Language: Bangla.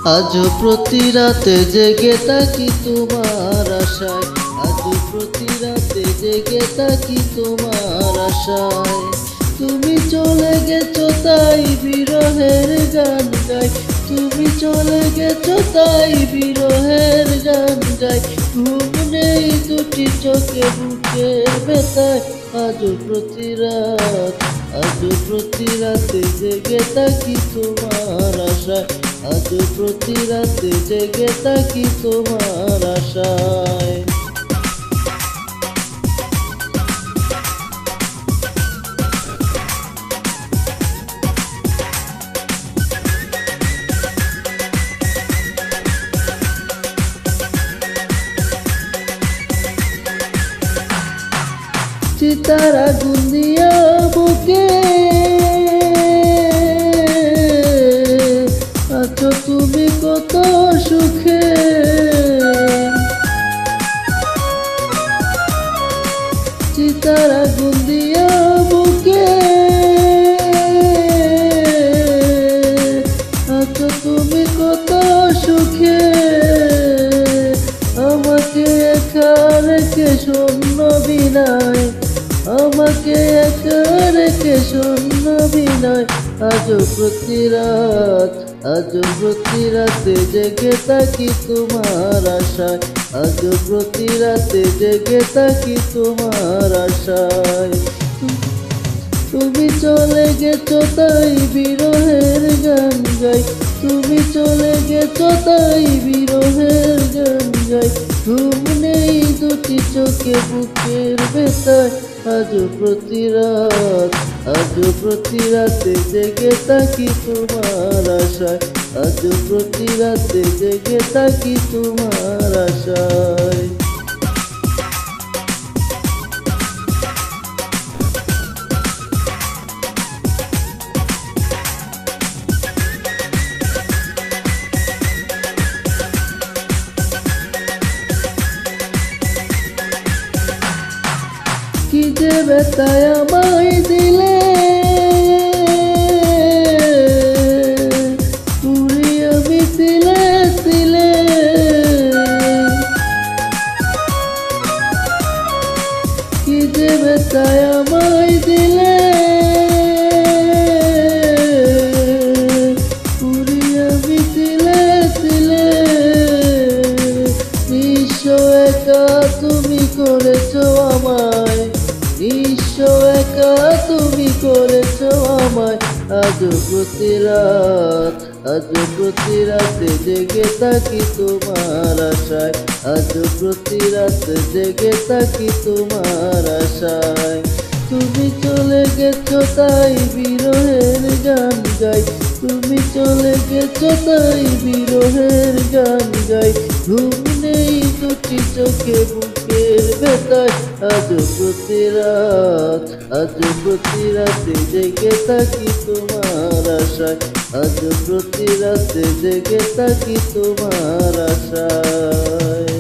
আজ প্রতি রাতে জেগে থাকি তোমার আশায়, আজ প্রতি রাতে জেগে থাকি তোমার আশায়। তুমি চলে গেছো তাই বিরহের গান গাই, তুমি চলে গেছো তাই বিরহের গান গাই। ঘুম নেই দুটি চোখে বুকের ব্যথায়, আজ প্রতি রাত, আজ প্রতি রাতে জেগে থাকি তোমার আশায়, আজ প্রতি রাতে জেগে থাকি তোমার আশায়। চিতার আগুন দিয়া বুকে আছো তুমি কত সুখে, চিতার আগুন দিয়া বুকে আছো তুমি কত সুখে। আমাকে একা রেখে শূন্য বিনায়, আমাকে একা রেখে শূন্য বিনায়। আজ প্রতি রাত, আজ প্রতি রাতে জেগে থাকি তোমার আশায়, আজ প্রতি রাতে জেগে থাকি তোমার আশায়। তুমি চলে গেছো তাই বিরহের গান গাই, তুমি চলে গেছো তাই বিরহের গান গাই। ঘুম নেই দুটি চোখে বুকের ব্যথায়, আজ প্রতি রাত, আজ প্রতি রাতে জেগে থাকি তোমার আশায়, আজ প্রতি রাতে জেগে থাকি তোমার আশায়। কি যে ব্যথায় আমায় দিলে, পুড়িয়ে আমি তিলে তিলে। কি যে ব্যথায় আমায় দিলে, পুড়িয়ে আমি তিলে তিলে। নিঃস্ব একা তুমি করেছো আমায়, নিঃস্ব একা তুমি করেছো আমায়। আজ প্রতি রাত, আজ প্রতি রাতে জেগে থাকি তোমার আশায়, আজ প্রতি রাতে জেগে থাকি তোমার আশায়। তুমি চলে গেছো তাই বিরহের গান গাই, তুমি চলে গেছো তাই বিরহের গান গাই। ঘুম নেই দুটি চোখে বুকের ব্যথায়, আজ প্রতি রাত, আজ প্রতি রাতে জেগে থাকি তোমার আশায়, আজ প্রতি রাতে জেগে থাকি তোমার আশায়।